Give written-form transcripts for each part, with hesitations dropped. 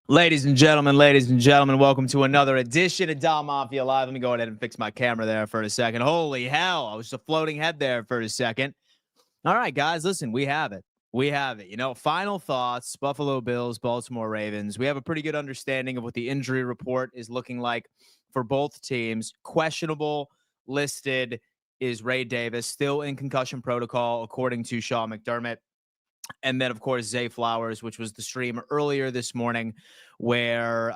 Ladies and gentlemen, welcome to another edition of Dom Mafia Live. Let me go ahead and fix my camera there for a second. Holy hell, I was just a floating head there for a second. All right, guys, listen, we have it. We have it. Final thoughts, Buffalo Bills, Baltimore Ravens. We have a pretty good understanding of what the injury report is looking like for both teams. Questionable listed is Ray Davis, still in concussion protocol, according to Sean McDermott. And then, of course, Zay Flowers, which was the stream earlier this morning, where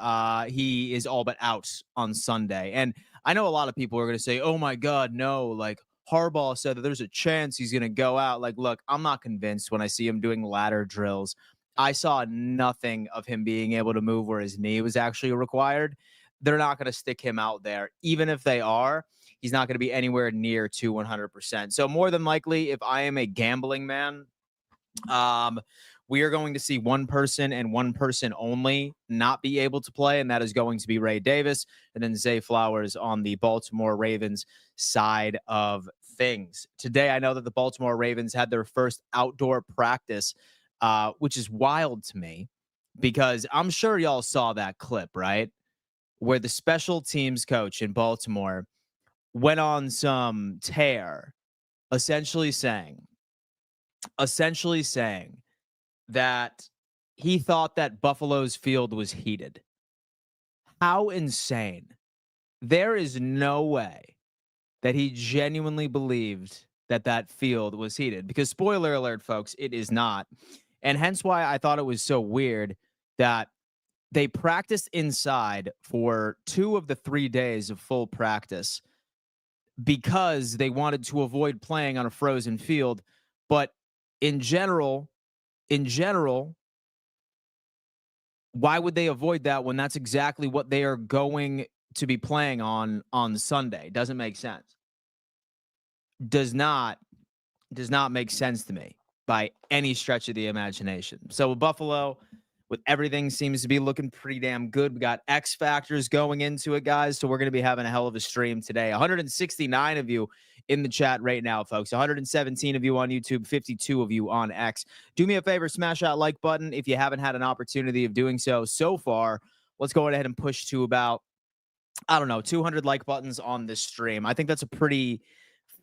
he is all but out on Sunday. And I know a lot of people are going to say, oh, my God, no, like Harbaugh said that there's a chance he's going to go out. Like, look, I'm not convinced when I see him doing ladder drills. I saw nothing of him being able to move where his knee was actually required. They're not going to stick him out there. Even if they are, he's not going to be anywhere near to 100%. So more than likely, if I am a gambling man, we are going to see one person and one person only not be able to play, and that is going to be Ray Davis and then Zay Flowers on the Baltimore Ravens side of things. Today, I know that the Baltimore Ravens had their first outdoor practice, which is wild to me because I'm sure y'all saw that clip, right? Where the special teams coach in Baltimore went on some tear, essentially saying that he thought that Buffalo's field was heated. How insane. There is no way that he genuinely believed that that field was heated because, spoiler alert, folks, it is not. And hence why I thought it was so weird that they practiced inside for 2 of the 3 days of full practice because they wanted to avoid playing on a frozen field. But in general, why would they avoid that when that's exactly what they are going to be playing on Sunday? Doesn't make sense. Does not make sense to me by any stretch of the imagination. So with Buffalo, with everything seems to be looking pretty damn good. We got X factors going into it, guys. So we're going to be having a hell of a stream today. 169 of you in the chat right now, folks. 117 of you on YouTube, 52 of you on X. Do me a favor, smash that like button if you haven't had an opportunity of doing so far. Let's go ahead and push to about, 200 like buttons on this stream. I think that's a pretty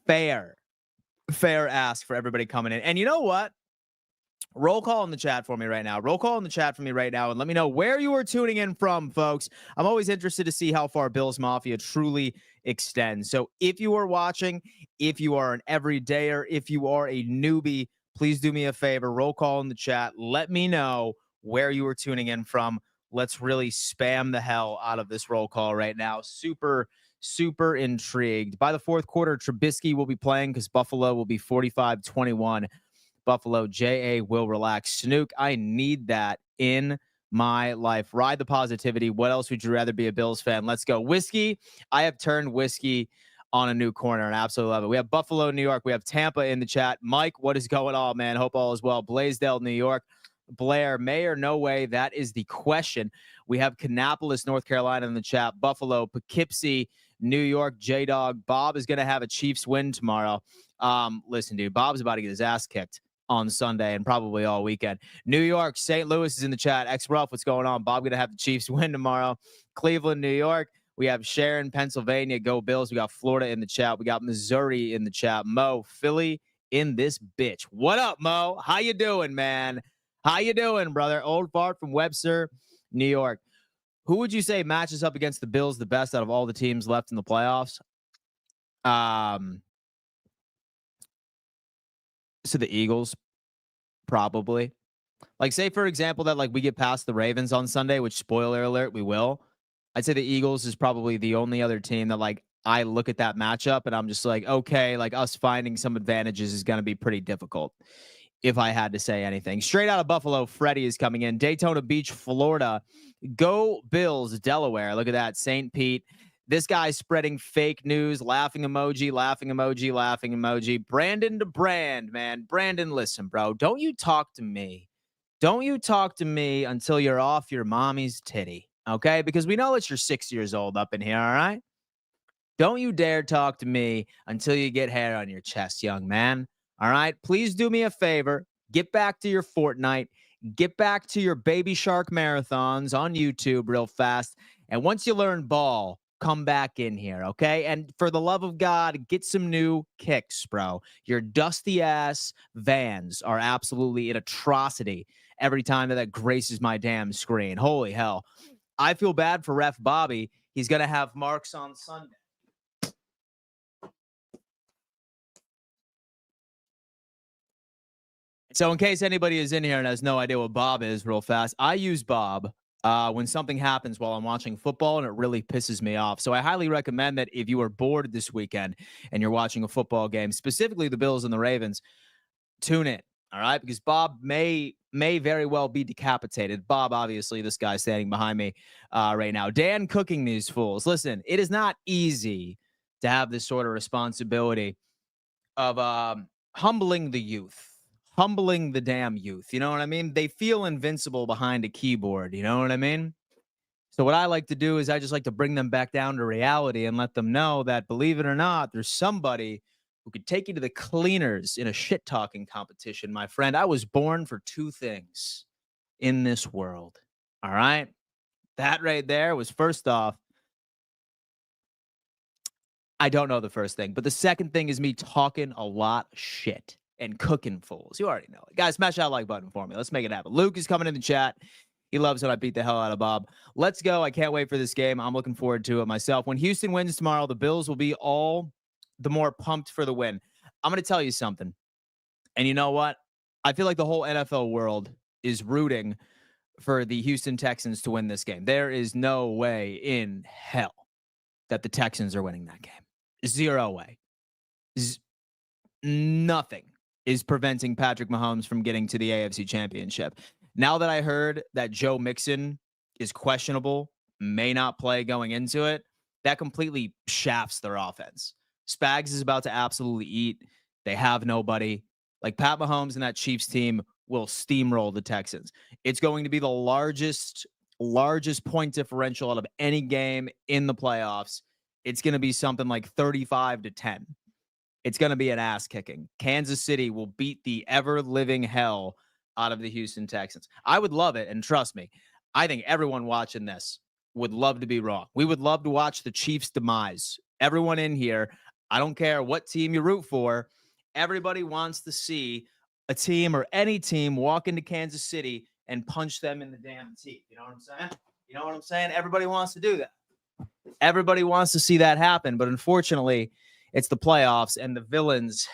fair ask for everybody coming in. And you know what? Roll call in the chat for me right now. And let me know where you are tuning in from, folks. I'm always interested to see how far Bills Mafia truly extends. So if you are watching, if you are an everydayer, if you are a newbie, please do me a favor. Roll call in the chat. Let me know where you are tuning in from. Let's really spam the hell out of this roll call right now. Super intrigued. By the fourth quarter, Trubisky will be playing because Buffalo will be 45-21. Buffalo. J.A. will relax. Snook, I need that in my life. Ride the positivity. What else would you rather be a Bills fan? Let's go. Whiskey. I have turned whiskey on a new corner and absolutely love it. We have Buffalo, New York. We have Tampa in the chat. Mike, what is going on, man? Hope all is well. Blaisdell, New York. Blair, may or no way? That is the question. We have Kannapolis, North Carolina in the chat. Buffalo, Poughkeepsie, New York. J-Dog. Bob is going to have a Chiefs win tomorrow. Listen, dude, Bob's about to get his ass kicked on Sunday and probably all weekend. New York, St. Louis is in the chat. X-Ruff, what's going on? Bob going to have the Chiefs win tomorrow. Cleveland, New York. We have Sharon, Pennsylvania. Go Bills. We got Florida in the chat. We got Missouri in the chat. Mo, Philly in this bitch. What up, Mo? How you doing, man? How you doing, brother? Old Fart from Webster, New York. Who would you say matches up against the Bills the best out of all the teams left in the playoffs? So the Eagles, probably. Like, say, for example, that like we get past the Ravens on Sunday, which, spoiler alert, we will. I'd say the Eagles is probably the only other team that, like, I look at that matchup and I'm just like, okay, like us finding some advantages is going to be pretty difficult if I had to say anything. Straight out of Buffalo, Freddie is coming in. Daytona Beach, Florida. Go Bills, Delaware. Look at that. St. Pete. This guy's spreading fake news. Laughing emoji, laughing emoji, laughing emoji. Brandon to Brand, man. Brandon, listen, bro. Don't you talk to me. Don't you talk to me until you're off your mommy's titty, okay? Because we know that you're 6 years old up in here, all right? Don't you dare talk to me until you get hair on your chest, young man, all right? Please do me a favor. Get back to your Fortnite. Get back to your Baby Shark marathons on YouTube real fast. And once you learn ball, come back in here, okay? And for the love of God, get some new kicks, bro. Your dusty ass Vans are absolutely an atrocity every time that graces my damn screen. Holy hell. I feel bad for Ref Bobby. He's going to have marks on Sunday. So in case anybody is in here and has no idea what Bob is real fast, I use Bob when something happens while I'm watching football and it really pisses me off. So I highly recommend that if you are bored this weekend and you're watching a football game, specifically the Bills and the Ravens, tune in. All right, because Bob may very well be decapitated. Bob, obviously, this guy standing behind me right now. Dan cooking these fools. Listen, it is not easy to have this sort of responsibility of humbling the youth, humbling the damn youth. You know what I mean? They feel invincible behind a keyboard. You know what I mean? So what I like to do is I just like to bring them back down to reality and let them know that, believe it or not, there's somebody who could take you to the cleaners in a shit talking competition, my friend. I was born for two things in this world. All right. That right there was, first off, I don't know the first thing, but the second thing is me talking a lot of shit and cooking fools. You already know it. Guys, smash that like button for me. Let's make it happen. Luke is coming in the chat. He loves when I beat the hell out of Bob. Let's go. I can't wait for this game. I'm looking forward to it myself. When Houston wins tomorrow, the Bills will be all the more pumped for the win. I'm going to tell you something. And you know what? I feel like the whole NFL world is rooting for the Houston Texans to win this game. There is no way in hell that the Texans are winning that game. Zero way. Nothing is preventing Patrick Mahomes from getting to the AFC Championship. Now that I heard that Joe Mixon is questionable, may not play going into it, that completely shafts their offense. Spags is about to absolutely eat. They have nobody. Like, Pat Mahomes and that Chiefs team will steamroll the Texans. It's going to be the largest point differential out of any game in the playoffs. It's going to be something like 35-10. It's going to be an ass kicking. Kansas City will beat the ever living hell out of the Houston Texans. I would love it. And trust me, I think everyone watching this would love to be wrong. We would love to watch the Chiefs' demise. Everyone in here, I don't care what team you root for, everybody wants to see a team or any team walk into Kansas City and punch them in the damn teeth. You know what I'm saying? You know what I'm saying? Everybody wants to do that. Everybody wants to see that happen. But unfortunately, it's the playoffs, and the villains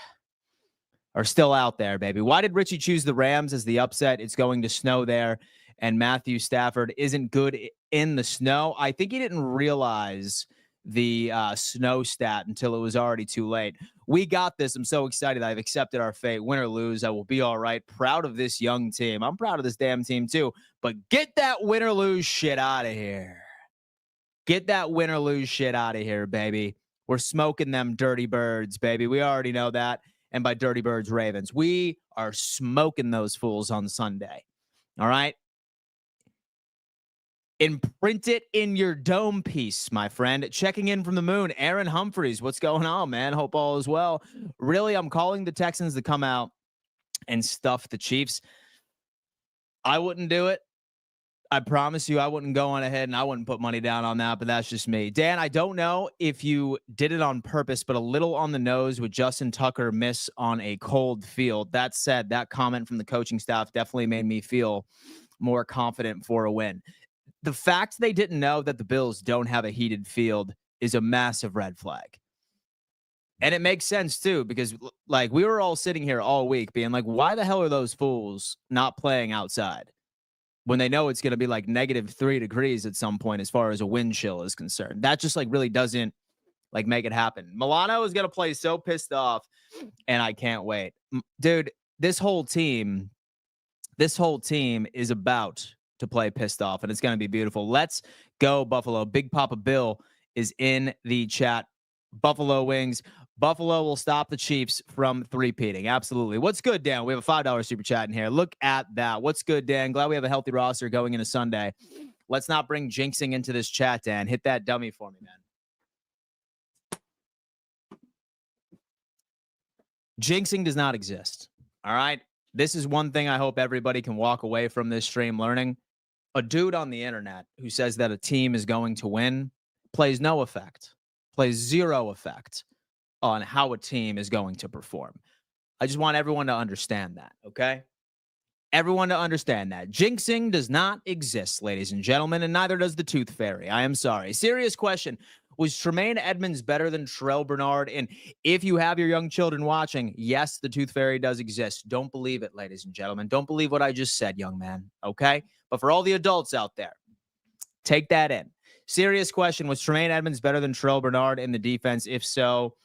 are still out there, baby. Why did Richie choose the Rams as the upset? It's going to snow there, and Matthew Stafford isn't good in the snow. I think he didn't realize the snow stat until it was already too late. We got this. I'm so excited. I've accepted our fate. Win or lose, I will be all right. Proud of this young team. I'm proud of this damn team too. But get that win or lose shit out of here. Get that win or lose shit out of here, baby. We're smoking them dirty birds, baby. We already know that. And by dirty birds, Ravens. We are smoking those fools on Sunday. All right? Imprint it in your dome piece, my friend. Checking in from the moon, Aaron Humphreys. What's going on, man? Hope all is well. Really, I'm calling the Texans to come out and stuff the Chiefs. I wouldn't do it. I promise you I wouldn't go on ahead and I wouldn't put money down on that, but that's just me. Dan, I don't know if you did it on purpose, but a little on the nose with Justin Tucker miss on a cold field. That said, that comment from the coaching staff definitely made me feel more confident for a win. The fact they didn't know that the Bills don't have a heated field is a massive red flag. And it makes sense too, because like we were all sitting here all week being like, why the hell are those fools not playing outside when they know it's going to be like -3 degrees at some point as far as a wind chill is concerned? That just like really doesn't like make it happen. Milano is going to play so pissed off, and I can't wait. Dude, this whole team is about to play pissed off, and it's going to be beautiful. Let's go, Buffalo. Big Papa Bill is in the chat. Buffalo wings. Buffalo will stop the Chiefs from three-peating. Absolutely. What's good, Dan? We have a $5 super chat in here. Look at that. What's good, Dan? Glad we have a healthy roster going into Sunday. Let's not bring jinxing into this chat, Dan. Hit that dummy for me, man. Jinxing does not exist. All right? This is one thing I hope everybody can walk away from this stream learning. A dude on the internet who says that a team is going to win plays no effect, plays zero effect on how a team is going to perform. I just want everyone to understand that, okay? Everyone to understand that. Jinxing does not exist, ladies and gentlemen, and neither does the Tooth Fairy. I am sorry. Serious question. Was Tremaine Edmonds better than Terrell Bernard? And if you have your young children watching, yes, the Tooth Fairy does exist. Don't believe it, ladies and gentlemen. Don't believe what I just said, young man, okay? But for all the adults out there, take that in. Serious question. Was Tremaine Edmonds better than Terrell Bernard in the defense? If so,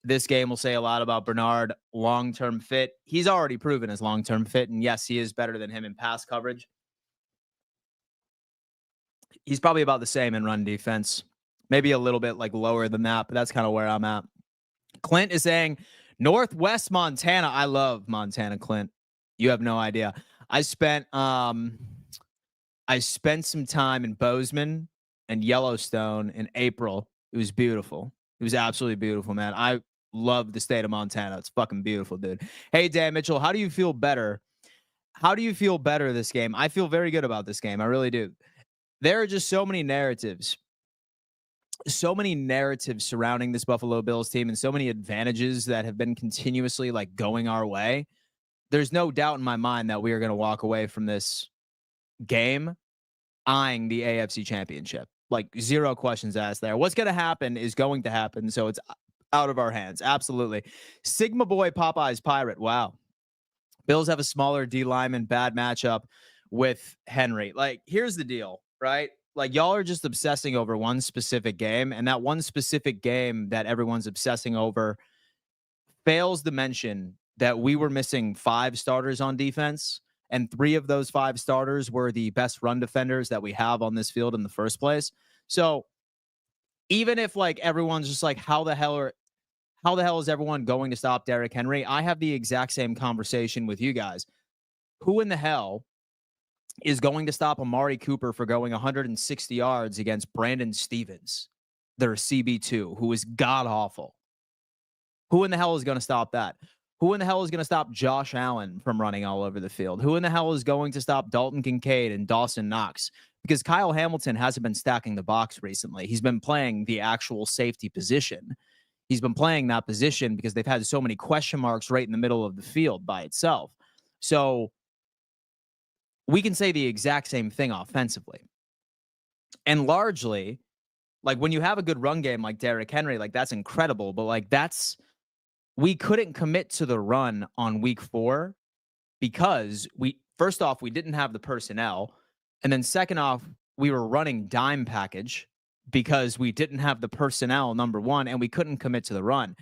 this game will say a lot about Bernard long-term fit. He's already proven his long-term fit, and yes, he is better than him in pass coverage. He's probably about the same in run defense. Maybe a little bit like lower than that, but that's kind of where I'm at. Clint is saying Northwest Montana. I love Montana, Clint. You have no idea. I spent some time in Bozeman and Yellowstone in April. It was beautiful. It was absolutely beautiful, man. I love the state of Montana. It's fucking beautiful, dude. Hey, Dan Mitchell, how do you feel better? How do you feel better this game? I feel very good about this game. I really do. There are just so many narratives surrounding this Buffalo Bills team and so many advantages that have been continuously like going our way. There's no doubt in my mind that we are going to walk away from this game eyeing the AFC Championship. Like zero questions asked there. What's going to happen is going to happen. So it's out of our hands. Absolutely. Sigma Boy Popeye's Pirate. Wow. Bills have a smaller D lineman, bad matchup with Henry. Like, here's the deal, right? Like, y'all are just obsessing over one specific game, and that one specific game that everyone's obsessing over fails to mention that we were missing 5 starters on defense, and 3 of those 5 starters were the best run defenders that we have on this field in the first place. So even if like everyone's just like, how the hell is everyone going to stop Derrick Henry? I have the exact same conversation with you guys. Who in the hell is going to stop Amari Cooper for going 160 yards against Brandon Stevens, their CB2, who is god-awful? Who in the hell is going to stop that? Who in the hell is going to stop Josh Allen from running all over the field? Who in the hell is going to stop Dalton Kincaid and Dawson Knox? Because Kyle Hamilton hasn't been stacking the box recently. He's been playing the actual safety position. He's been playing that position because they've had so many question marks right in the middle of the field by itself. So we can say the exact same thing offensively. And largely, like when you have a good run game like Derrick Henry, like that's incredible. But like we couldn't commit to the run on week 4 because first off, we didn't have the personnel. And then second off, we were running dime package because we didn't have the personnel, number one, and we couldn't commit to the run.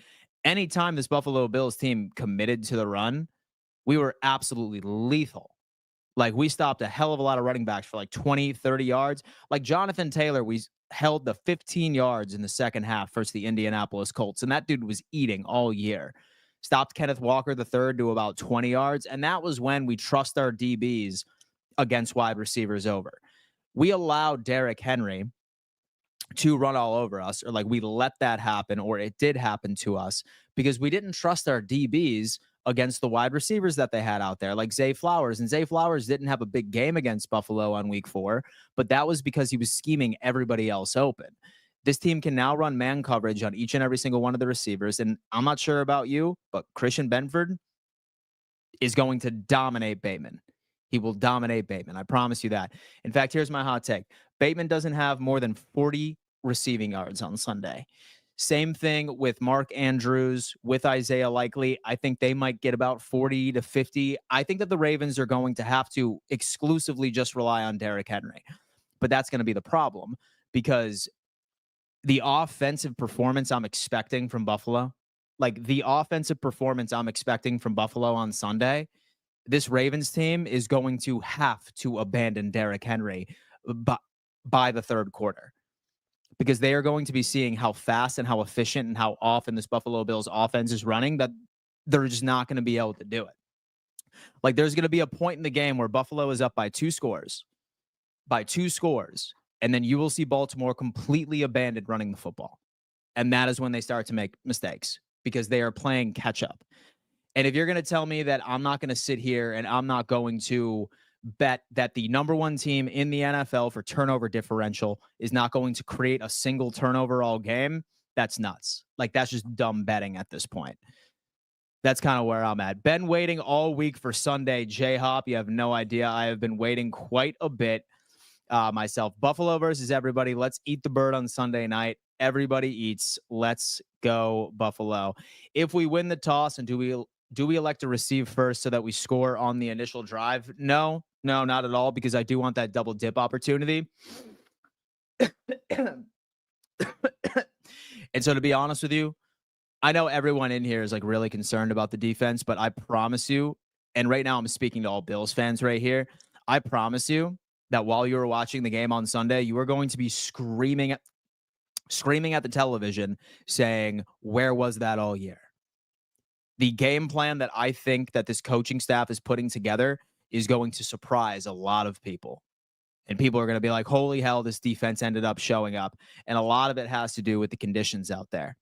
Anytime this Buffalo Bills team committed to the run, we were absolutely lethal. Like we stopped a hell of a lot of running backs for like 20, 30 yards. Like Jonathan Taylor, we held the 15 yards in the second half versus the Indianapolis Colts, and that dude was eating all year. Stopped Kenneth Walker III to about 20 yards, and that was when we trust our DBs against wide receivers over. We allowed Derrick Henry to run all over us, or like we let that happen, or it did happen to us because we didn't trust our DBs against the wide receivers that they had out there, like Zay Flowers. And Zay Flowers didn't have a big game against Buffalo on week 4, but that was because he was scheming everybody else open. This team can now run man coverage on each and every single one of the receivers. And I'm not sure about you, but Christian Benford is going to dominate Bateman. He will dominate Bateman. I promise you that. In fact, here's my hot take. Bateman doesn't have more than 40 receiving yards on Sunday. Same thing with Mark Andrews, with Isaiah Likely. I think they might get about 40 to 50. I think that the Ravens are going to have to exclusively just rely on Derrick Henry. But that's going to be the problem because the offensive performance I'm expecting from Buffalo, like the offensive performance I'm expecting from Buffalo on Sunday, this Ravens team is going to have to abandon Derrick Henry by the third quarter, because they are going to be seeing how fast and how efficient and how often this Buffalo Bills offense is running that they're just not going to be able to do it. Like there's going to be a point in the game where Buffalo is up by 2 scores, and then you will see Baltimore completely abandon running the football. And that is when they start to make mistakes because they are playing catch up. And if you're going to tell me that I'm not going to sit here and I'm not going to bet that the number one team in the NFL for turnover differential is not going to create a single turnover all game, that's nuts. Like, that's just dumb betting at this point. That's kind of where I'm at. Been waiting all week for Sunday. J-Hop, you have no idea. I have been waiting quite a bit myself. Buffalo versus everybody. Let's eat the bird on Sunday night. Everybody eats. Let's go Buffalo. If we win the toss, and do we elect to receive first so that we score on the initial drive? No, not at all, because I do want that double dip opportunity. And so, to be honest with you, I know everyone in here is like really concerned about the defense, but I promise you, and right now I'm speaking to all Bills fans right here, I promise you that while you were watching the game on Sunday, you are going to be screaming at the television saying, "Where was that all year?" The game plan that I think that this coaching staff is putting together is going to surprise a lot of people. And people are going to be like, "Holy hell, this defense ended up showing up." And a lot of it has to do with the conditions out there.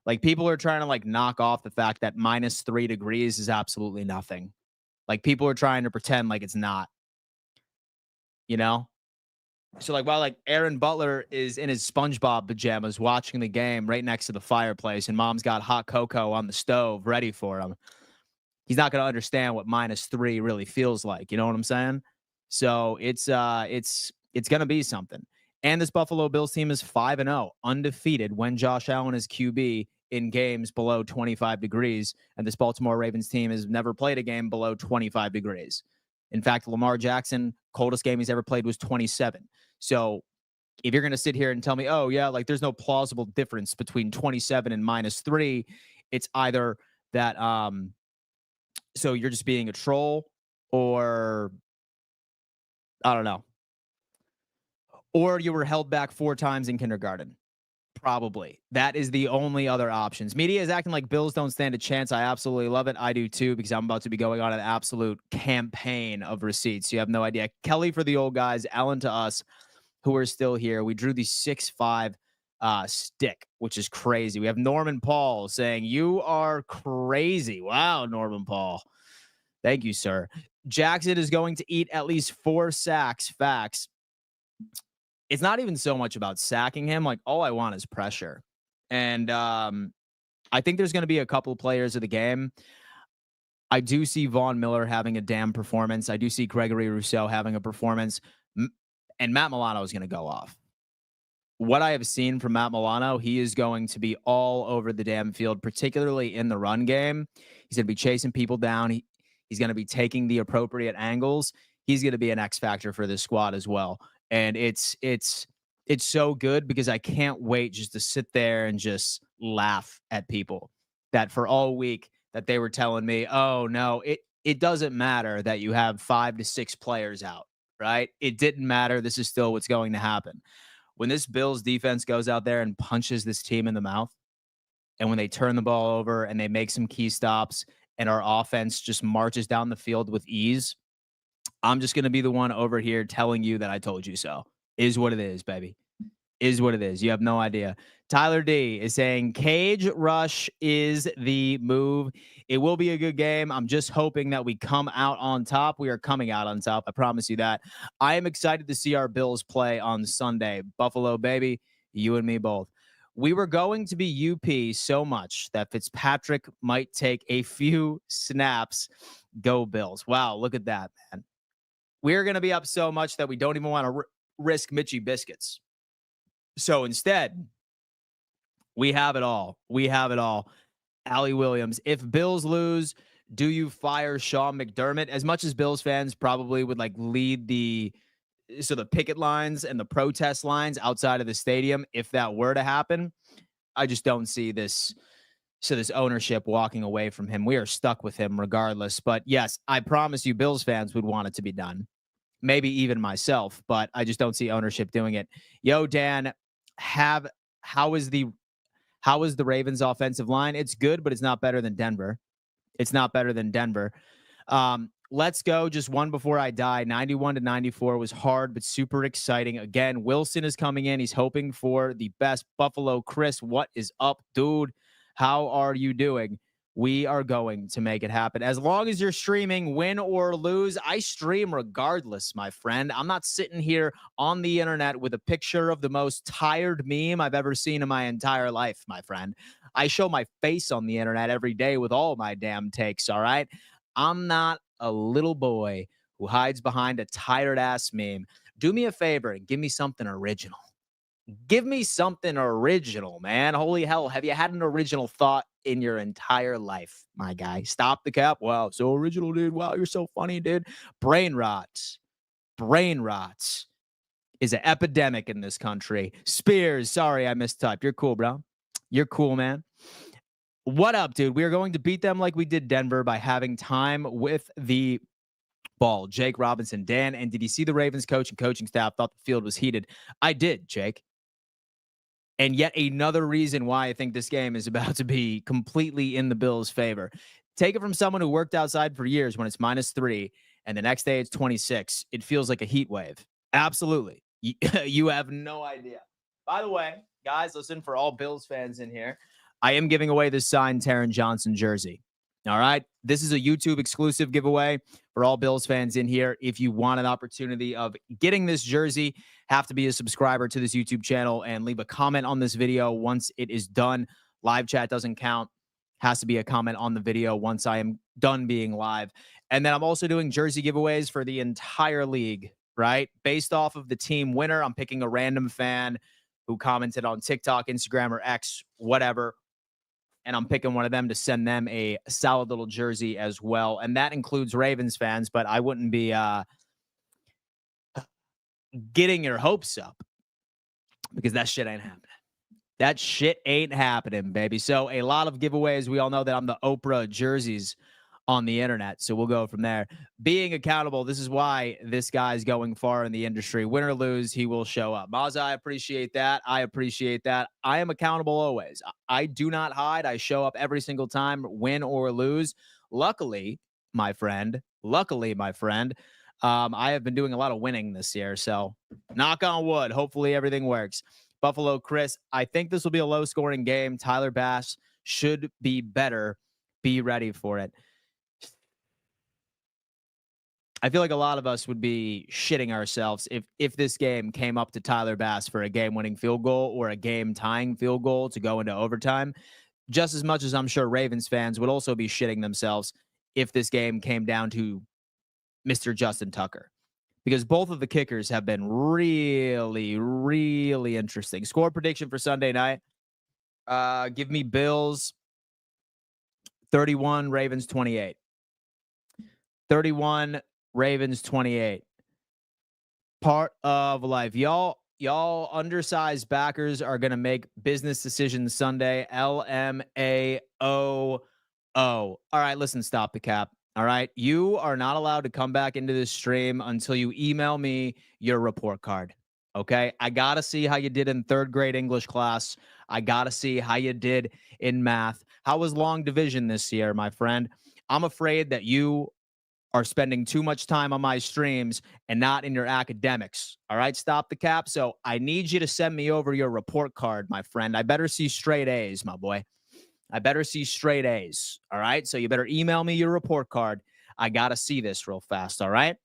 Like, people are trying to like knock off the fact that -3 degrees is absolutely nothing. Like, people are trying to pretend like it's not, you know? So, like, while like Aaron Butler is in his SpongeBob pajamas watching the game right next to the fireplace, and mom's got hot cocoa on the stove ready for him, he's not going to understand what -3 really feels like. You know what I'm saying? So it's going to be something. And this Buffalo Bills team is 5-0, undefeated when Josh Allen is QB in games below 25 degrees. And this Baltimore Ravens team has never played a game below 25 degrees. In fact, Lamar Jackson, coldest game he's ever played was 27. So if you're going to sit here and tell me, "Oh, yeah, like there's no plausible difference between 27 and -3, it's either that, so you're just being a troll, or I don't know, or you were held back 4 times in kindergarten." Probably. That is the only other options. Media is acting like Bills don't stand a chance. I absolutely love it. I do too, because I'm about to be going on an absolute campaign of receipts. You have no idea. Kelly for the old guys, Ellen to us who are still here. We drew the 6'5" stick, which is crazy. We have Norman Paul saying, "You are crazy." Wow, Norman Paul. Thank you, sir. Jackson is going to eat at least 4 sacks. Facts. It's not even so much about sacking him. Like, all I want is pressure. And I think there's going to be a couple players of the game. I do see Vaughn Miller having a damn performance. I do see Gregory Rousseau having a performance. And Matt Milano is going to go off. What I have seen from Matt Milano, he is going to be all over the damn field, particularly in the run game. He's going to be chasing people down. He's going to be taking the appropriate angles. He's going to be an X factor for this squad as well. And it's so good, because I can't wait just to sit there and just laugh at people that for all week that they were telling me, "Oh no, it doesn't matter that you have 5 to 6 players out." Right? It didn't matter. This is still what's going to happen. When this Bills defense goes out there and punches this team in the mouth, and when they turn the ball over and they make some key stops, and our offense just marches down the field with ease, I'm just going to be the one over here telling you that I told you so. Is what it is, baby. Is what it is. You have no idea. Tyler D is saying cage rush is the move. It will be a good game. I'm just hoping that we come out on top. We are coming out on top. I promise you that. I am excited to see our Bills play on Sunday. Buffalo, baby. You and me both. We were going to be UP so much that Fitzpatrick might take a few snaps. Go Bills. Wow, look at that, man. We're going to be up so much that we don't even want to risk Mitchy Biscuits. So instead, we have it all. We have it all. Allie Williams. If Bills lose, do you fire Sean McDermott? As much as Bills fans probably would like lead the picket lines and the protest lines outside of the stadium, if that were to happen, I just don't see this. So this ownership walking away from him. We are stuck with him regardless. But yes, I promise you, Bills fans would want it to be done. Maybe even myself, but I just don't see ownership doing it. Yo, Dan, how is the Ravens offensive line? It's good, but it's not better than Denver. It's not better than Denver. Let's go. Just one before I die. 91-94 was hard, but super exciting. Again, Wilson is coming in. He's hoping for the best. Buffalo Chris, what is up, dude? How are you doing? We are going to make it happen. As long as you're streaming, win or lose, I stream regardless, my friend. I'm not sitting here on the internet with a picture of the most tired meme I've ever seen in my entire life, my friend. I show my face on the internet every day with all my damn takes, all right? I'm not a little boy who hides behind a tired ass meme. Do me a favor and give me something original. Give me something original, man. Holy hell. Have you had an original thought in your entire life, my guy? Stop the cap. Wow, so original, dude. Wow, you're so funny, dude. Brain rot. Brain rot is an epidemic in this country. Spears, sorry, I mistyped. You're cool, bro. You're cool, man. What up, dude? We are going to beat them like we did Denver by having time with the ball. Jake Robinson, Dan, and did you see the Ravens coach and coaching staff thought the field was heated? I did, Jake. And yet another reason why I think this game is about to be completely in the Bills' favor. Take it from someone who worked outside for years. When it's -3 and the next day it's 26, it feels like a heat wave. Absolutely. You have no idea. By the way, guys, listen, for all Bills fans in here, I am giving away this signed Taron Johnson jersey. All right. This is a YouTube exclusive giveaway for all Bills fans in here. If you want an opportunity of getting this jersey, have to be a subscriber to this YouTube channel and leave a comment on this video once it is done. Live chat doesn't count. Has to be a comment on the video once I am done being live. And then I'm also doing jersey giveaways for the entire league, right? Based off of the team winner, I'm picking a random fan who commented on TikTok, Instagram, or X, whatever. And I'm picking one of them to send them a solid little jersey as well. And that includes Ravens fans, but I wouldn't be getting your hopes up because that shit ain't happening. That shit ain't happening, baby. So a lot of giveaways. We all know that I'm the Oprah jerseys on the internet. So we'll go from there. Being accountable. This is why this guy's going far in the industry. Win or lose, he will show up. Mazza, I appreciate that. I appreciate that. I am accountable always. I do not hide. I show up every single time, win or lose. Luckily, my friend, I have been doing a lot of winning this year. So knock on wood. Hopefully everything works. Buffalo Chris, I think this will be a low scoring game. Tyler Bass should be better. Be ready for it. I feel like a lot of us would be shitting ourselves if this game came up to Tyler Bass for a game-winning field goal or a game-tying field goal to go into overtime. Just as much as I'm sure Ravens fans would also be shitting themselves if this game came down to Mr. Justin Tucker. Because both of the kickers have been really, really interesting. Score prediction for Sunday night. Give me Bills 31, Ravens 28. 31, Ravens 28. Part of life. Y'all undersized backers are going to make business decisions Sunday. LMAO. All right, listen, stop the cap. All right. You are not allowed to come back into this stream until you email me your report card. Okay. I got to see how you did in third grade English class. I got to see how you did in math. How was long division this year, my friend? I'm afraid that you are spending too much time on my streams and not in your academics. All right. Stop the cap. So I need you to send me over your report card, my friend. I better see straight A's, my boy. I better see straight A's. All right. So you better email me your report card. I got to see this real fast. All right.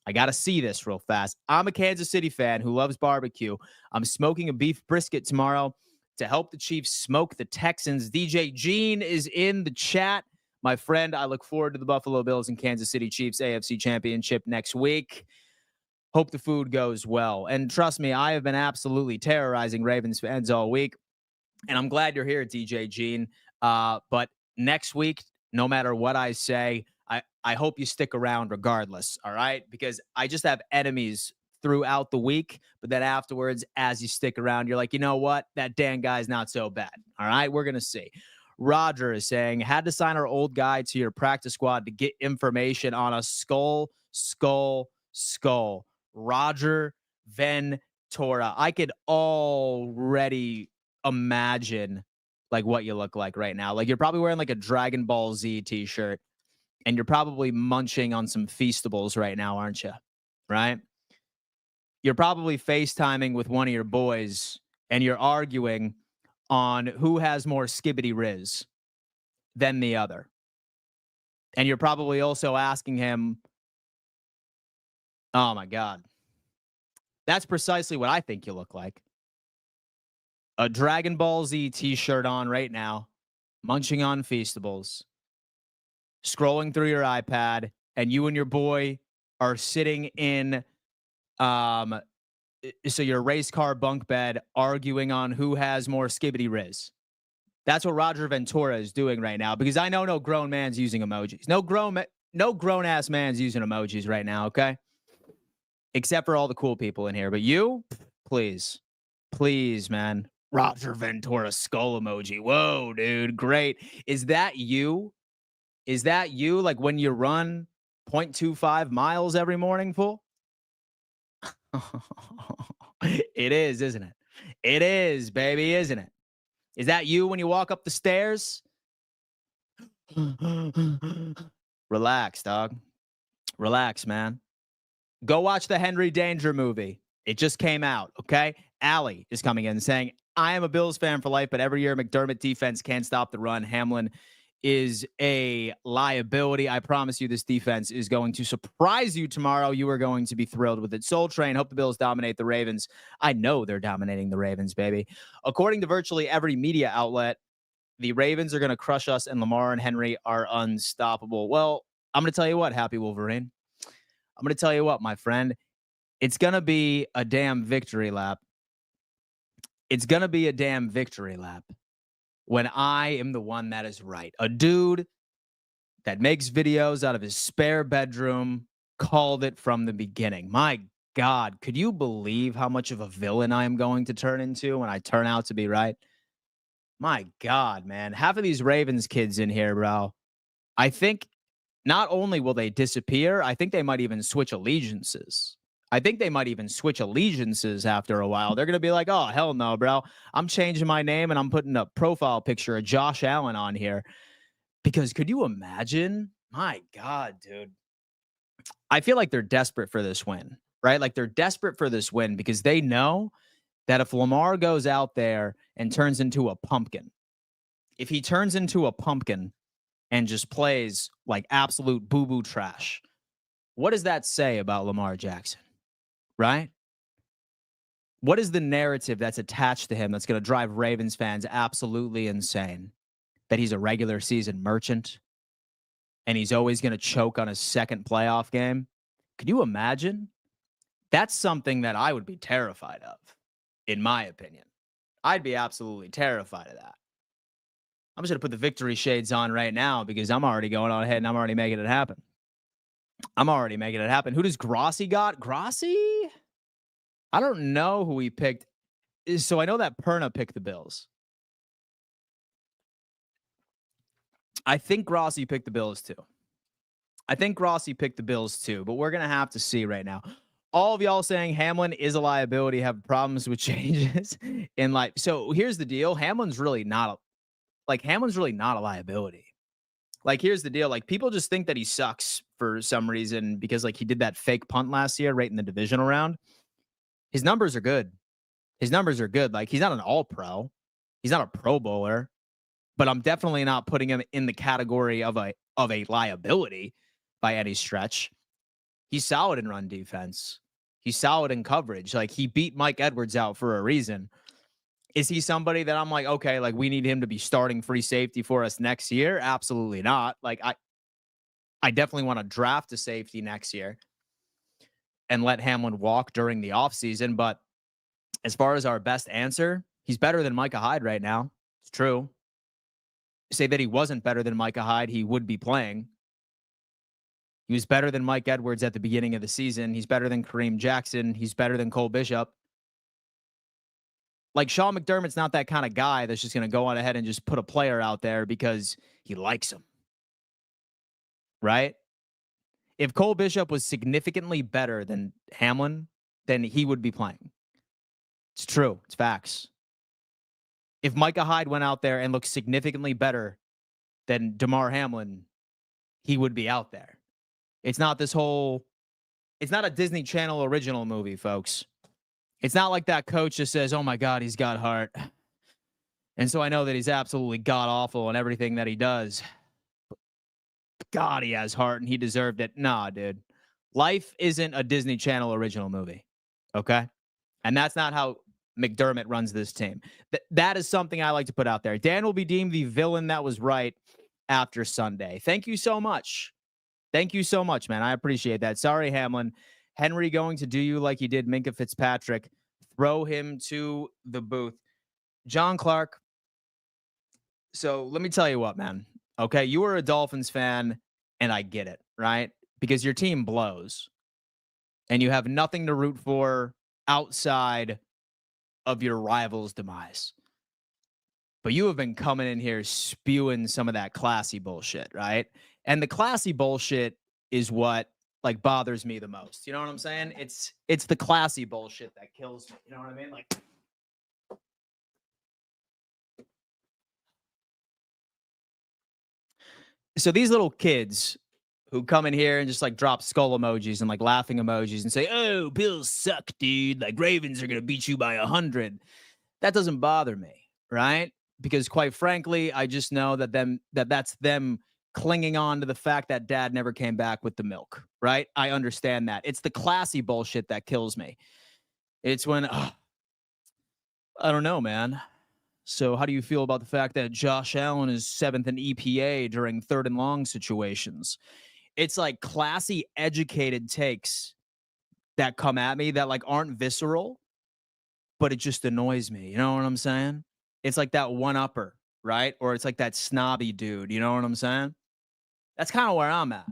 I got to see this real fast. I'm a Kansas City fan who loves barbecue. I'm smoking a beef brisket tomorrow to help the Chiefs smoke the Texans. DJ Gene is in the chat. My friend, I look forward to the Buffalo Bills and Kansas City Chiefs AFC Championship next week. Hope the food goes well. And trust me, I have been absolutely terrorizing Ravens fans all week. And I'm glad you're here, DJ Gene. But next week, no matter what I say, I hope you stick around regardless, all right? Because I just have enemies throughout the week, but then afterwards, as you stick around, you're like, you know what? That Dan guy's not so bad, all right? We're going to see. Roger is saying, had to sign our old guy to your practice squad to get information on a skull. Roger Ventura. I could already imagine like what you look like right now. Like you're probably wearing like a Dragon Ball Z t-shirt and you're probably munching on some Feastables right now, aren't you? Right? You're probably FaceTiming with one of your boys and you're arguing on who has more skibbity riz. than the other. And you're probably also asking him, oh my God, that's precisely what I think you look like. A Dragon Ball Z t-shirt on right now, munching on Feastables, scrolling through your iPad, and you and your boy are sitting in um so your race car bunk bed arguing on who has more skibbity riz. That's what Roger Ventura is doing right now, because I know no grown man's using emojis. No grown ass man's using emojis right now, okay? Except for all the cool people in here. But you, please. Please, man. Roger Ventura skull emoji. Whoa, dude. Great. Is that you? Is that you, like when you run 0.25 miles every morning, fool? It is, isn't it? It is, baby, isn't it? Is that you when you walk up the stairs? Relax, dog. Relax, man. Go watch the Henry Danger movie. It just came out, okay? Allie is coming in saying, I am a Bills fan for life, but every year McDermott defense can't stop the run. Hamlin is a liability. I promise you this defense is going to surprise you tomorrow. You are going to be thrilled with it. Soul Train, hope the Bills dominate the Ravens. I know they're dominating the Ravens, baby. According to virtually every media outlet, the Ravens are going to crush us and Lamar and Henry are unstoppable. Well, I'm going to tell you what, Happy Wolverine. I'm going to tell you what, my friend. It's going to be a damn victory lap. It's going to be a damn victory lap when I am the one that is right. A dude that makes videos out of his spare bedroom called it from the beginning. My God, could you believe how much of a villain I am going to turn into when I turn out to be right? My God, man. Half of these Ravens kids in here, bro. I think not only will they disappear, I think they might even switch allegiances. I think they might even switch allegiances after a while. They're going to be like, oh, hell no, bro. I'm changing my name and I'm putting a profile picture of Josh Allen on here. Because could you imagine? My God, dude. I feel like they're desperate for this win, right? Like they're desperate for this win because they know that if Lamar goes out there and turns into a pumpkin, if he turns into a pumpkin and just plays like absolute boo-boo trash, what does that say about Lamar Jackson, right? What is the narrative that's attached to him that's going to drive Ravens fans absolutely insane? That he's a regular season merchant and he's always going to choke on his second playoff game? Could you imagine? That's something that I would be terrified of, in my opinion. I'd be absolutely terrified of that. I'm just going to put the victory shades on right now because I'm already going on ahead and I'm already making it happen. Who does Grossi got? Grossi? I don't know who he picked. So I know that Perna picked the Bills. I think Grossi picked the Bills too. But we're going to have to see right now. All of y'all saying Hamlin is a liability, have problems with changes in life. So here's the deal. Hamlin's really not a liability. Like, here's the deal. Like, people just think that he sucks for some reason because, like, he did that fake punt last year right in the divisional round. His numbers are good. Like, he's not an all-pro. He's not a pro bowler. But I'm definitely not putting him in the category of a liability by any stretch. He's solid in run defense. He's solid in coverage. Like, he beat Mike Edwards out for a reason. Is he somebody that I'm like, okay, like we need him to be starting free safety for us next year? Absolutely not. Like I definitely want to draft a safety next year and let Hamlin walk during the offseason. But as far as our best answer, he's better than Micah Hyde right now. It's true. Say that he wasn't better than Micah Hyde, he would be playing. He was better than Mike Edwards at the beginning of the season. He's better than Kareem Jackson. He's better than Cole Bishop. Like, Sean McDermott's not that kind of guy that's just going to go on ahead and just put a player out there because he likes him. Right? If Cole Bishop was significantly better than Hamlin, then he would be playing. It's true. It's facts. If Micah Hyde went out there and looked significantly better than Damar Hamlin, he would be out there. It's not a Disney Channel original movie, folks. It's not like that coach just says, oh my God, he's got heart. And so I know that he's absolutely god awful in everything that he does. God, he has heart and he deserved it. Nah, dude. Life isn't a Disney Channel original movie. Okay. And that's not how McDermott runs this team. That is something I like to put out there. Dan will be deemed the villain that was right after Sunday. Thank you so much. Thank you so much, man. I appreciate that. Sorry, Hamlin. Henry going to do you like he did Minka Fitzpatrick. Throw him to the booth. John Clark. So let me tell you what, man. Okay. You were a Dolphins fan, and I get it, right? Because your team blows and you have nothing to root for outside of your rival's demise. But you have been coming in here spewing some of that classy bullshit, right? And the classy bullshit is what like bothers me the most. You know what I'm saying? It's the classy bullshit that kills me. You know what I mean? Like so these little kids who come in here and just like drop skull emojis and like laughing emojis and say, "Oh, Bills suck, dude. Like Ravens are gonna beat you by 100." That doesn't bother me, right? Because quite frankly, I just know that's them clinging on to the fact that dad never came back with the milk, right? I understand that. It's the classy bullshit that kills me. It's when I don't know, man. So how do you feel about the fact that Josh Allen is 7th in EPA during 3rd and long situations? It's like classy, educated takes that come at me that like aren't visceral, but it just annoys me. You know what I'm saying? It's like that one upper, right? Or it's like that snobby dude. You know what I'm saying? That's kind of where I'm at.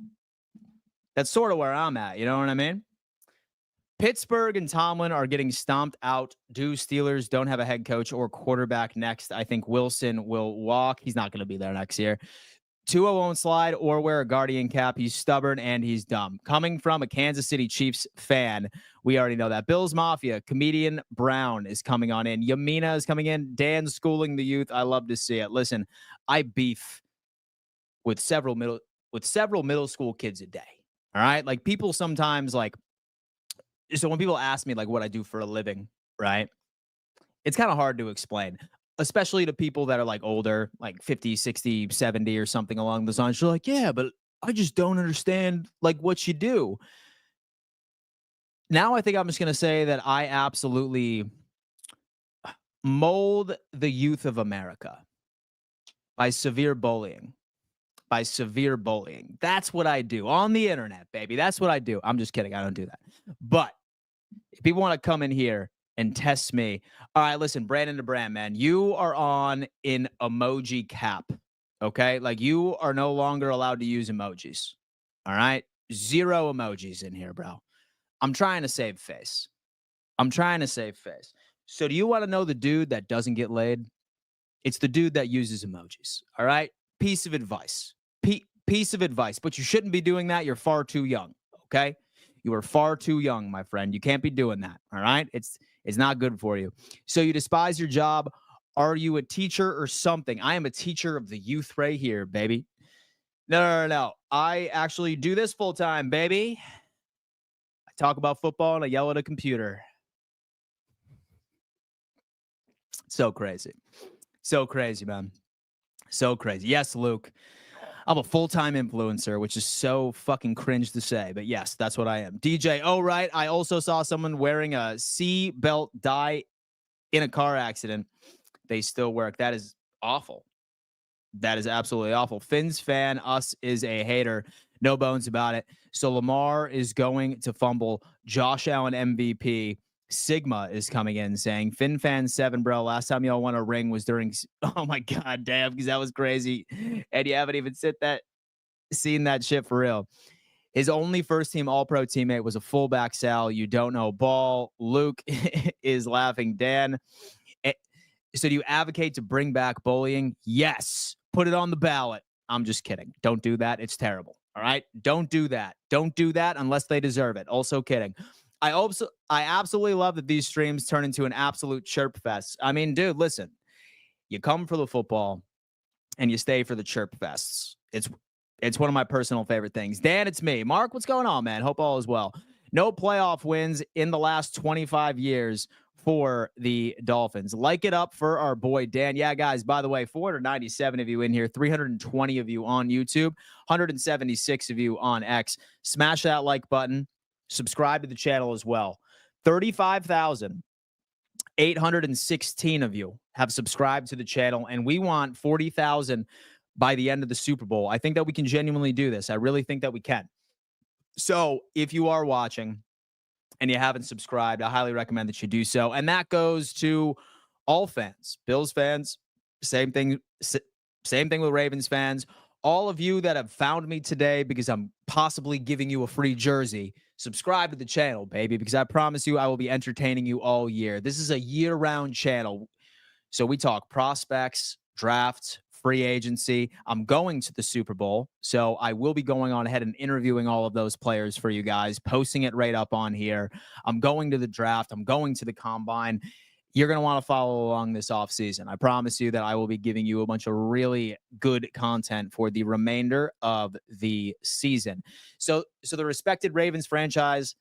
That's sort of where I'm at. You know what I mean? Pittsburgh and Tomlin are getting stomped out. Do Steelers don't have a head coach or quarterback next? I think Wilson will walk. He's not going to be there next year. Tua won't slide or wear a Guardian cap. He's stubborn and he's dumb. Coming from a Kansas City Chiefs fan, we already know that. Bills Mafia, comedian Brown is coming on in. Yamina is coming in. Dan schooling the youth. I love to see it. Listen, I beef with several middle school kids a day. All right? Like people sometimes like so when people ask me like what I do for a living, right? It's kind of hard to explain, especially to people that are like older, like 50, 60, 70 or something along those lines. You're like, yeah, but I just don't understand like what you do. Now I think I'm just going to say that I absolutely mold the youth of America by severe bullying. By severe bullying. That's what I do on the internet, baby. That's what I do. I'm just kidding. I don't do that. But if people want to come in here and test me, all right, listen, Brandon to Brand, man, you are on an emoji cap. Okay. Like you are no longer allowed to use emojis. All right. 0 emojis in here, bro. I'm trying to save face. I'm trying to save face. So do you want to know the dude that doesn't get laid? It's the dude that uses emojis. All right. Piece of advice. Piece of advice. But you shouldn't be doing that. You're far too young. Okay. You are far too young, my friend. You can't be doing that. All right. It's not good for you. So you despise your job. Are you a teacher or something? I am a teacher of the youth right here, baby. No. I actually do this full time, baby. I talk about football and I yell at a computer. So crazy. So crazy, man. So crazy. Yes, Luke. I'm a full-time influencer, which is so fucking cringe to say, but yes, that's what I am. DJ, oh, right. I also saw someone wearing a seatbelt die in a car accident. They still work. That is awful. That is absolutely awful. Finn's fan, us is a hater. No bones about it. So Lamar is going to fumble. Josh Allen MVP. Sigma is coming in saying, Finn fan 7, bro. Last time y'all won a ring was during. Oh my God, damn, because that was crazy. And you haven't even seen that shit for real. His only first team all pro teammate was a fullback, Sal. You don't know ball. Luke is laughing. Dan. So do you advocate to bring back bullying? Yes. Put it on the ballot. I'm just kidding. Don't do that. It's terrible. All right. Don't do that. Don't do that unless they deserve it. Also kidding. I absolutely love that these streams turn into an absolute chirp fest. I mean, dude, listen, you come for the football and you stay for the chirp fests. It's one of my personal favorite things. Dan, it's me. Mark, what's going on, man? Hope all is well. No playoff wins in the last 25 years for the Dolphins. Like it up for our boy Dan. Yeah, guys, by the way, 497 of you in here, 320 of you on YouTube, 176 of you on X. Smash that like button. Subscribe to the channel as well. 35,816 of you have subscribed to the channel, and we want 40,000 by the end of the Super Bowl. I think that we can genuinely do this. I really think that we can. So if you are watching and you haven't subscribed, I highly recommend that you do so. And that goes to all fans, Bills fans, same thing with Ravens fans. All of you that have found me today because I'm possibly giving you a free jersey, subscribe to the channel, baby, because I promise you I will be entertaining you all year. This is a year-round channel. So we talk prospects, drafts, free agency. I'm going to the Super Bowl, so I will be going on ahead and interviewing all of those players for you guys, posting it right up on here. I'm going to the draft. I'm going to the combine. You're going to want to follow along this offseason. I promise you that I will be giving you a bunch of really good content for the remainder of the season. So the respected Ravens franchise,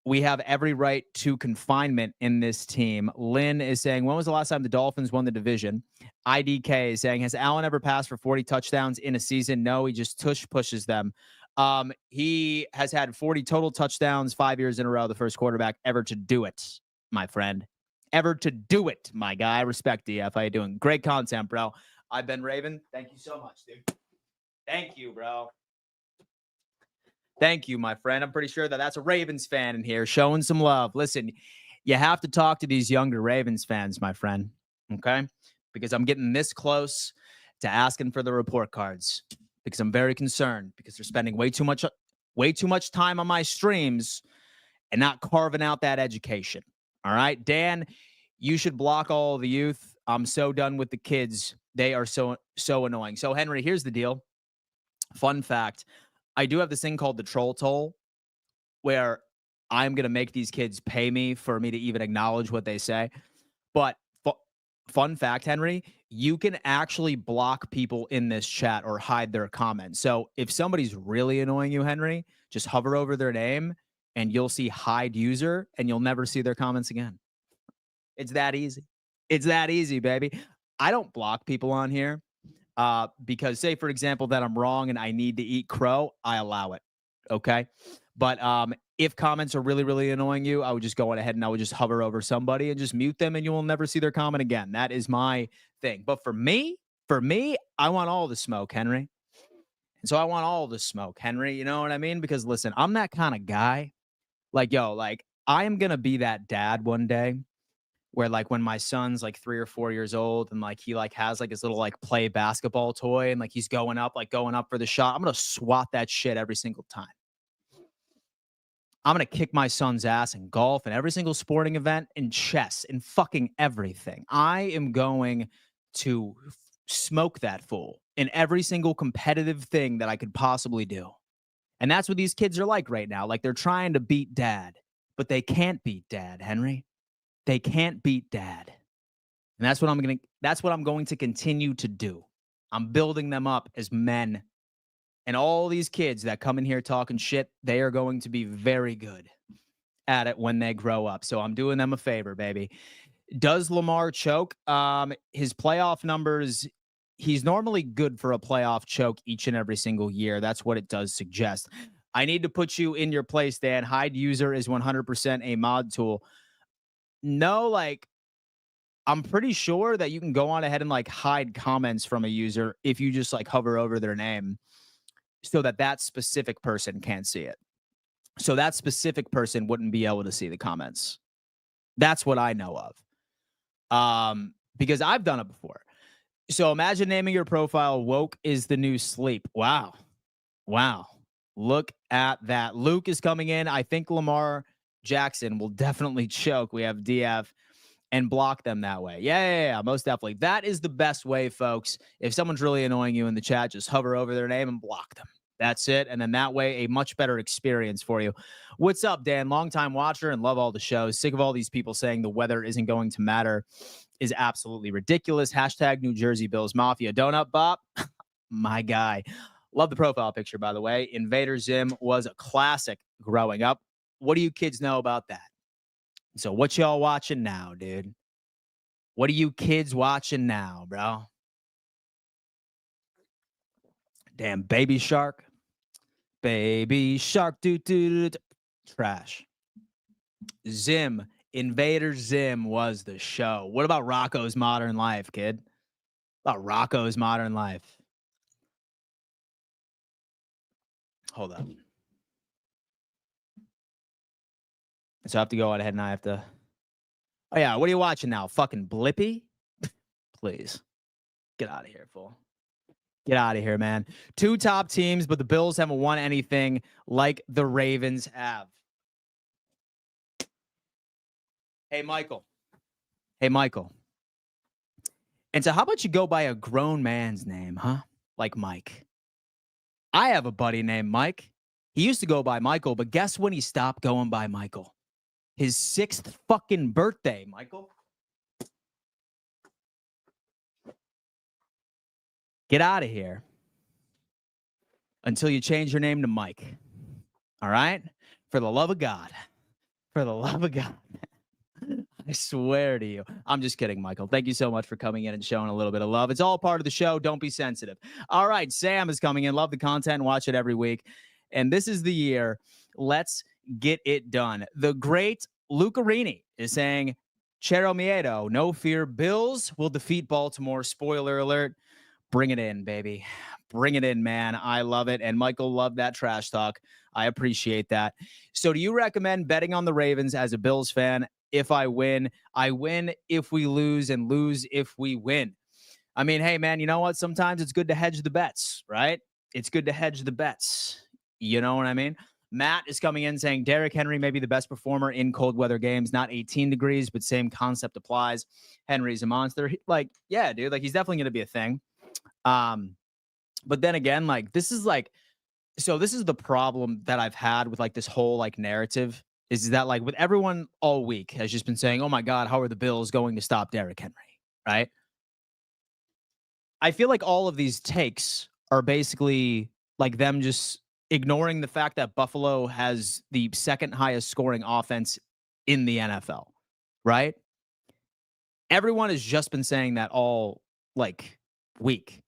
we have every right to confinement in this team. Lynn is saying, when was the last time the Dolphins won the division? IDK is saying, has Allen ever passed for 40 touchdowns in a season? No, he just pushes them. He has had 40 total touchdowns 5 years in a row, the first quarterback ever to do it, my friend. Ever to do it, my guy. Respect, DF. How you doing? Great content, bro. I've been Raven. Thank you so much, dude. Thank you, bro. Thank you, my friend. I'm pretty sure that that's a Ravens fan in here showing some love. Listen, you have to talk to these younger Ravens fans, my friend, okay? Because I'm getting this close to asking for the report cards because I'm very concerned because they're spending way too much time on my streams and not carving out that education. All right, Dan, you should block all the youth. I'm so done with the kids. They are so annoying. So, Henry, here's the deal. Fun fact. I do have this thing called the troll toll where I'm going to make these kids pay me for me to even acknowledge what they say. But fun fact, Henry, you can actually block people in this chat or hide their comments. So if somebody's really annoying you, Henry, just hover over their name and you'll see hide user and you'll never see their comments again. It's that easy. It's that easy, baby. I don't block people on here. Because say, for example, that I'm wrong and I need to eat crow, I allow it. Okay. But if comments are really, really annoying you, I would just go on ahead and I would just hover over somebody and just mute them and you will never see their comment again. That is my thing. But for me, I want all the smoke, Henry. And so I want all the smoke, Henry. You know what I mean? Because listen, I'm that kind of guy. Like, I am going to be that dad one day where like when my son's like 3 or 4 years old and like he like has like his little like play basketball toy and like he's going up for the shot, I'm going to swat that shit every single time. I'm going to kick my son's ass in golf and every single sporting event, in chess, in fucking everything. I am going to smoke that fool in every single competitive thing that I could possibly do. And that's what these kids are like right now. Like they're trying to beat dad, but they can't beat dad, Henry. They can't beat dad. And that's what I'm going to continue to do. I'm building them up as men. And all these kids that come in here talking shit, they are going to be very good at it when they grow up. So I'm doing them a favor, baby. Does Lamar choke? His playoff numbers, he's normally good for a playoff choke each and every single year. That's what it does suggest. I need to put you in your place, Dan. Hide user is 100% a mod tool. No, like, I'm pretty sure that you can go on ahead and like hide comments from a user if you just like hover over their name so that specific person can't see it. So that specific person wouldn't be able to see the comments. That's what I know of. Because I've done it before. So imagine naming your profile woke is the new sleep. Wow. Look at that. Luke is coming in. I think Lamar Jackson will definitely choke. We have DF and block them that way. Yeah, most definitely. That is the best way, folks. If someone's really annoying you in the chat, just hover over their name and block them. That's it. And then that way, a much better experience for you. What's up, Dan? Longtime watcher and love all the shows. Sick of all these people saying the weather isn't going to matter is absolutely ridiculous. Hashtag New Jersey Bills Mafia. Donut Bop, my guy. Love the profile picture, by the way. Invader Zim was a classic growing up. What do you kids know about that? So what y'all watching now, dude? What are you kids watching now, bro? Damn Baby Shark. Baby Shark. Do. Trash. Zim. Invader Zim was the show. What about Rocco's Modern Life, kid? About Rocco's Modern Life. Hold up. So I have to go ahead and I have to. Oh, yeah. What are you watching now? Fucking Blippy? Please. Get out of here, fool. Get out of here, man. Two top teams, but the Bills haven't won anything like the Ravens have. Hey, Michael. Hey, Michael. And so, how about you go by a grown man's name, huh? Like Mike. I have a buddy named Mike. He used to go by Michael, but guess when he stopped going by Michael? His 6th fucking birthday, Michael. Get out of here until you change your name to Mike. All right? For the love of God. For the love of God. I swear to you. I'm just kidding, Michael. Thank you so much for coming in and showing a little bit of love. It's all part of the show. Don't be sensitive. All right. Sam is coming in. Love the content. Watch it every week. And this is the year. Let's get it done. The great Lucarini is saying, Chero Miedo, no fear. Bills will defeat Baltimore. Spoiler alert. Bring it in, baby. Bring it in, man. I love it. And Michael loved that trash talk. I appreciate that. So do you recommend betting on the Ravens as a Bills fan? If I win if we lose, and lose if we win. I mean, hey, man, you know what? Sometimes it's good to hedge the bets, right? It's good to hedge the bets. You know what I mean? Matt is coming in saying Derrick Henry may be the best performer in cold weather games, not 18 degrees, but same concept applies. Henry's a monster. Like, yeah, dude, like he's definitely going to be a thing. But then again, like this is the problem that I've had with like this whole like narrative is that like with everyone all week has just been saying, oh my God, how are the Bills going to stop Derrick Henry? Right. I feel like all of these takes are basically like them just ignoring the fact that Buffalo has the 2nd highest scoring offense in the NFL. Right. Everyone has just been saying that all like week.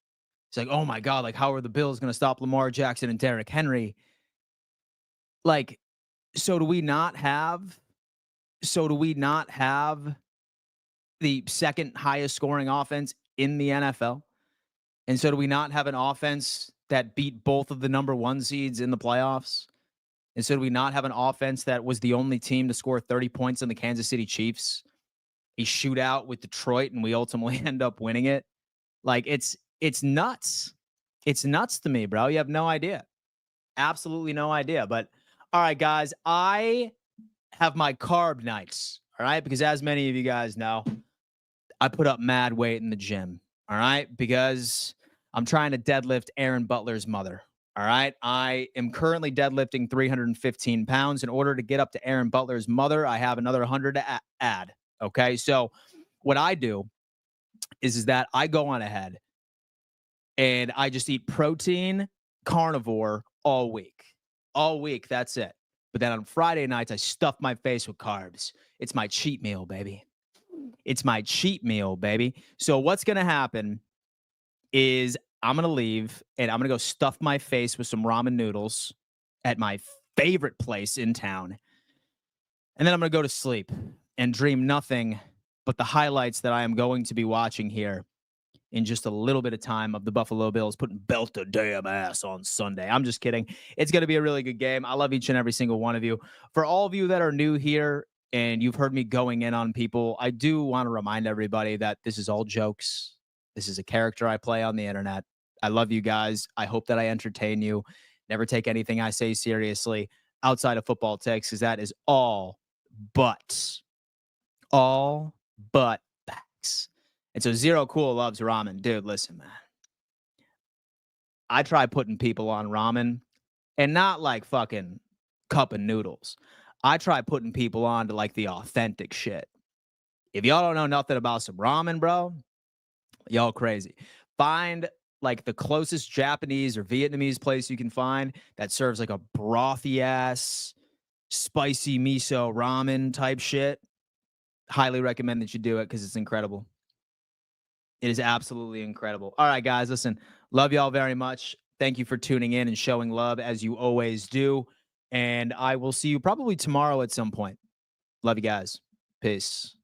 It's like, oh my God, like how are the Bills going to stop Lamar Jackson and Derrick Henry? Like, so do we not have the 2nd highest scoring offense in the NFL? And so do we not have an offense that beat both of the number 1 seeds in the playoffs? And so do we not have an offense that was the only team to score 30 points on the Kansas City Chiefs? A shootout with Detroit, and we ultimately end up winning it. Like it's nuts. It's nuts to me, bro. You have no idea. Absolutely no idea. But all right, guys, I have my carb nights. All right. Because as many of you guys know, I put up mad weight in the gym. All right. Because I'm trying to deadlift Aaron Butler's mother. All right. I am currently deadlifting 315 pounds. In order to get up to Aaron Butler's mother, I have another 100 to add. Okay. So what I do is that I go on ahead and I just eat protein, carnivore all week. All week. That's it. But then on Friday nights, I stuff my face with carbs. It's my cheat meal, baby. It's my cheat meal, baby. So what's going to happen is I'm going to leave and I'm going to go stuff my face with some ramen noodles at my favorite place in town. And then I'm going to go to sleep and dream nothing but the highlights that I am going to be watching here in just a little bit of time of the Buffalo Bills putting belt to damn ass on Sunday. I'm just kidding. It's going to be a really good game. I love each and every single one of you. For all of you that are new here and you've heard me going in on people, I do want to remind everybody that this is all jokes. This is a character I play on the internet. I love you guys. I hope that I entertain you. Never take anything I say seriously outside of football takes, because that is all but facts. And so Zero Cool loves ramen. Dude, listen, man. I try putting people on ramen and not like fucking cup of noodles. I try putting people on to like the authentic shit. If y'all don't know nothing about some ramen, bro, y'all crazy. Find like the closest Japanese or Vietnamese place you can find that serves like a brothy ass, spicy miso ramen type shit. Highly recommend that you do it because it's incredible. It is absolutely incredible. All right, guys, listen, love y'all very much. Thank you for tuning in and showing love as you always do. And I will see you probably tomorrow at some point. Love you guys. Peace.